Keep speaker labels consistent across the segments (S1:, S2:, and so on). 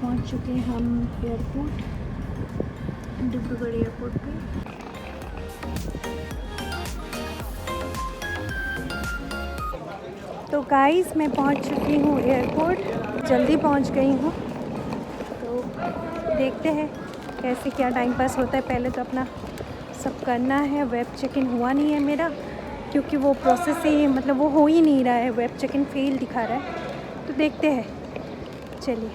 S1: पहुंच चुके हैं हम एयरपोर्ट, डिब्रूगढ़ एयरपोर्ट पे। तो गाइस मैं पहुंच चुकी हूँ एयरपोर्ट, जल्दी पहुंच गई हूँ। तो देखते हैं कैसे क्या टाइम पास होता है। पहले तो अपना सब करना है। वेब चेक इन हुआ नहीं है मेरा, क्योंकि वो प्रोसेस ही मतलब वो हो ही नहीं रहा है, वेब चेक इन फेल दिखा रहा है। तो देखते हैं, चलिए।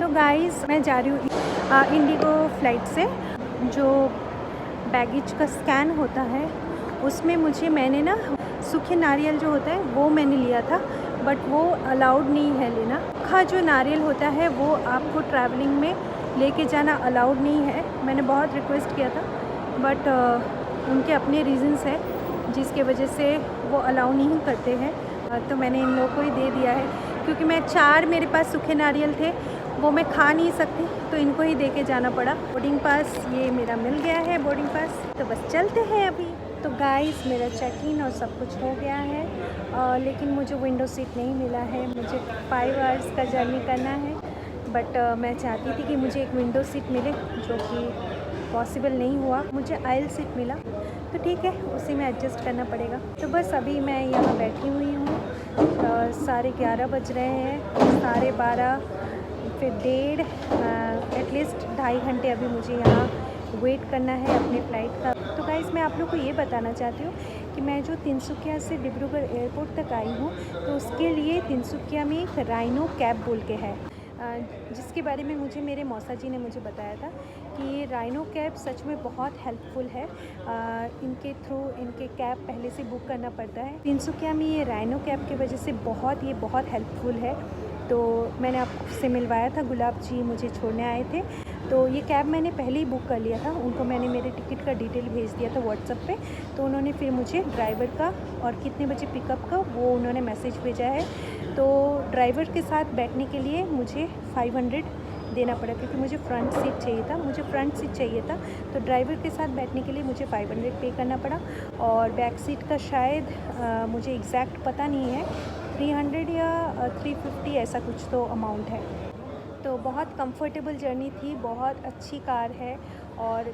S1: तो गाइस मैं जा रही हूँ इंडिगो फ़्लाइट से। जो बैगेज का स्कैन होता है उसमें मैंने ना सूखे नारियल जो होता है वो मैंने लिया था, बट वो अलाउड नहीं है लेना। सूखा जो नारियल होता है वो आपको ट्रैवलिंग में लेके जाना अलाउड नहीं है। मैंने बहुत रिक्वेस्ट किया था, बट उनके अपने रीज़न्स है जिसके वजह से वो अलाउ नहीं करते हैं। तो मैंने इन लोगों को ही दे दिया है, क्योंकि मेरे पास सूखे नारियल थे, वो मैं खा नहीं सकती, तो इनको ही दे के जाना पड़ा। बोर्डिंग पास ये मेरा मिल गया है, बोर्डिंग पास। तो बस चलते हैं अभी। तो गाइस मेरा चेक इन और सब कुछ हो गया है, लेकिन मुझे विंडो सीट नहीं मिला है। मुझे 5 आवर्स का जर्नी करना है, बट मैं चाहती थी कि मुझे एक विंडो सीट मिले, जो कि पॉसिबल नहीं हुआ। मुझे आयल सीट मिला, तो ठीक है, उसी में एडजस्ट करना पड़ेगा। तो बस अभी मैं यहाँ बैठी हुई हूँ। 11:30 बज रहे हैं, 12:30 फिर 1.5 एटलीस्ट 2.5 घंटे अभी मुझे यहाँ वेट करना है अपने फ़्लाइट का। तो गाइस मैं आप लोग को ये बताना चाहती हूँ कि मैं जो तिनसुकिया से डिब्रूगढ़ एयरपोर्ट तक आई हूँ, तो उसके लिए तिनसुकिया में एक राइनो कैब बोल के है, जिसके बारे में मुझे मेरे मौसा जी ने मुझे बताया था कि ये राइनो कैब सच में बहुत हेल्पफुल है। इनके थ्रू इनके कैब पहले से बुक करना पड़ता है। तिनसुकिया में ये राइनो कैब की वजह से बहुत हेल्पफुल है। तो मैंने आपसे मिलवाया था, गुलाब जी मुझे छोड़ने आए थे, तो ये कैब मैंने पहले ही बुक कर लिया था। उनको मैंने मेरे टिकट का डिटेल भेज दिया था व्हाट्सएप पे, तो उन्होंने फिर मुझे ड्राइवर का और कितने बजे पिकअप का वो उन्होंने मैसेज भेजा है। तो ड्राइवर के साथ बैठने के लिए मुझे 500 देना पड़ा, क्योंकि मुझे फ्रंट सीट चाहिए था। तो ड्राइवर के साथ बैठने के लिए मुझे 500 पे करना पड़ा, और बैक सीट का शायद मुझे एग्जैक्ट पता नहीं है, 300 या 350 ऐसा कुछ तो अमाउंट है। तो बहुत कंफर्टेबल जर्नी थी, बहुत अच्छी कार है, और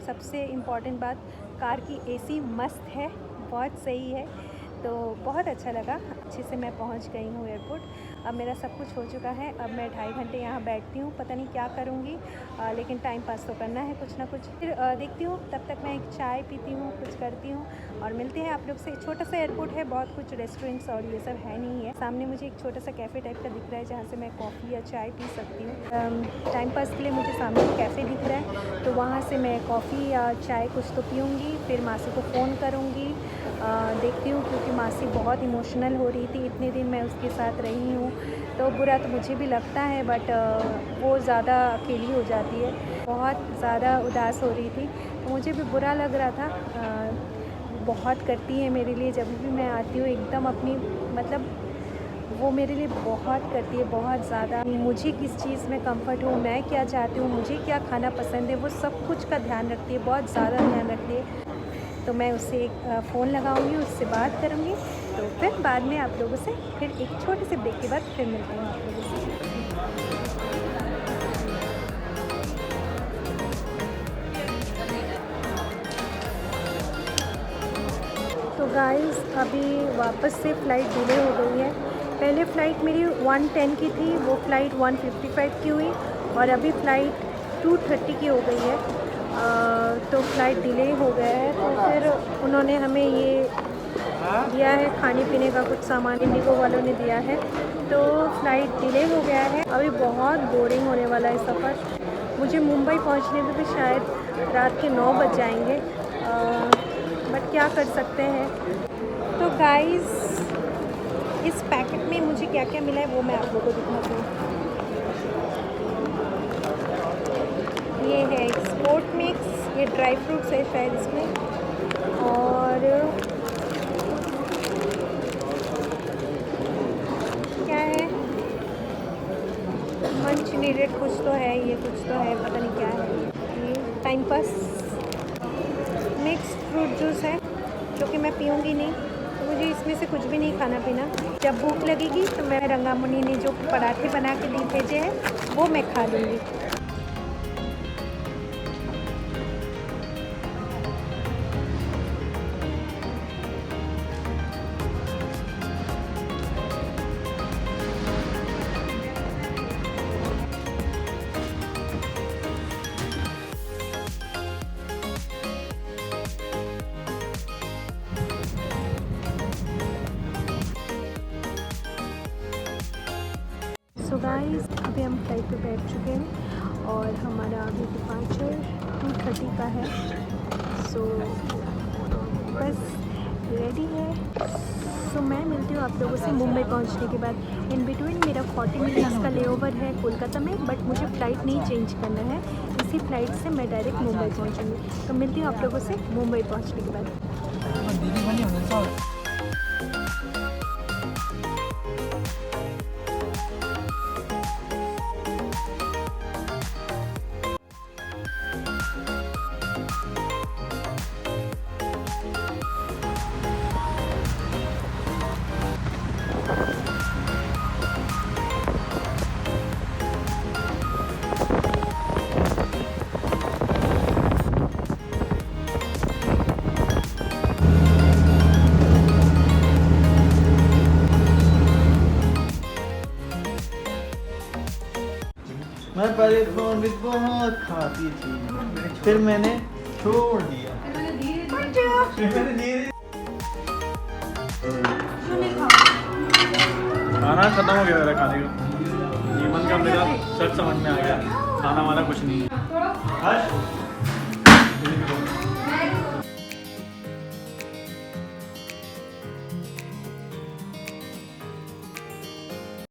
S1: सबसे इम्पॉर्टेंट बात, कार की एसी मस्त है, बहुत सही है। तो बहुत अच्छा लगा। अच्छे से मैं पहुंच गई हूँ एयरपोर्ट। अब मेरा सब कुछ हो चुका है। अब मैं 2.5 घंटे यहाँ बैठती हूँ, पता नहीं क्या करूँगी, लेकिन टाइम पास तो करना है कुछ ना कुछ। फिर देखती हूँ, तब तक मैं एक चाय पीती हूँ, कुछ करती हूँ, और मिलते हैं आप लोग से। छोटा सा एयरपोर्ट है, बहुत कुछ रेस्टोरेंट्स और ये सब है नहीं है। सामने मुझे एक छोटा सा कैफ़े टाइप का दिख रहा है, जहाँ से मैं कॉफ़ी या चाय पी सकती हूँ। टाइम पास के लिए मुझे सामने एक कैफ़े दिख रहा है, तो वहाँ से मैं कॉफ़ी या चाय कुछ तो पीऊँगी। फिर मासी को फ़ोन करूँगी, देखती हूँ, क्योंकि मासी बहुत इमोशनल हो रही थी। इतने दिन मैं उसके साथ रही हूँ, तो बुरा तो मुझे भी लगता है, बट वो ज़्यादा अकेली हो जाती है, बहुत ज़्यादा उदास हो रही थी, तो मुझे भी बुरा लग रहा था। बहुत करती है मेरे लिए, जब भी मैं आती हूँ एकदम अपनी, मतलब वो मेरे लिए बहुत करती है, बहुत ज़्यादा। मुझे किस चीज़ में कंफर्ट हो, मैं क्या चाहती हूँ, मुझे क्या खाना पसंद है, वो सब कुछ का ध्यान रखती है, बहुत ज़्यादा ध्यान रखती है। तो मैं उससे एक फ़ोन लगाऊंगी, उससे बात करूंगी, तो फिर बाद में आप लोगों से फिर एक छोटे से ब्रेक के बाद फिर मिलती हूँ आप लोगों से। तो गाइस अभी वापस से फ़्लाइट डिले हो गई है। पहले फ़्लाइट मेरी 1:10 की थी, वो फ़्लाइट 1:55 की हुई, और अभी फ़्लाइट 2:30 की हो गई है। तो फ़्लाइट डिले हो गया है, तो फिर उन्होंने हमें ये दिया है खाने पीने का कुछ सामान, इंडिगो वालों ने दिया है। तो फ़्लाइट डिले हो गया है, अभी बहुत बोरिंग होने वाला है सफ़र। मुझे मुंबई पहुंचने में भी शायद रात के 9 बज जाएंगे, बट क्या कर सकते हैं। तो गाइस इस पैकेट में मुझे क्या क्या मिला है वो मैं आप लोगों को दिखाती हूँ। ये है एक्सपोर्ट मिक्स, ये ड्राई फ्रूट्स है शायद इसमें, और क्या है, मंच नीडेड कुछ तो है, ये कुछ तो है, पता नहीं क्या है। ये time pass mix fruit juice है जो कि मैं पीऊँगी नहीं, तो मुझे इसमें से कुछ भी नहीं खाना पीना। जब भूख लगेगी तो मैं रंगामुनि ने जो पराठे बना के दी भेजे हैं वो मैं खा लूँगी। सो गाइस अभी हम फ्लाइट पे बैठ चुके हैं और हमारा अभी डिपार्चर 2:30 का है। सो बस रेडी है। सो मैं मिलती हूँ आप लोगों से मुंबई पहुँचने के बाद। इन बिटवीन मेरा 40 मिनट्स का लेओवर है कोलकाता में, बट मुझे फ़्लाइट नहीं चेंज करना है। इसी फ़्लाइट से मैं डायरेक्ट मुंबई पहुँचूँगी। तो मिलती हूँ आप लोगों से मुंबई पहुँचने के बाद।
S2: मैं पहले नॉनवेज बहुत खाती थी, फिर मैंने छोड़ दिया। खाना खत्म हो गया मेरा खाने का। जीवन का मेरा सच समझ में आ गया, खाना वाना कुछ नहीं है।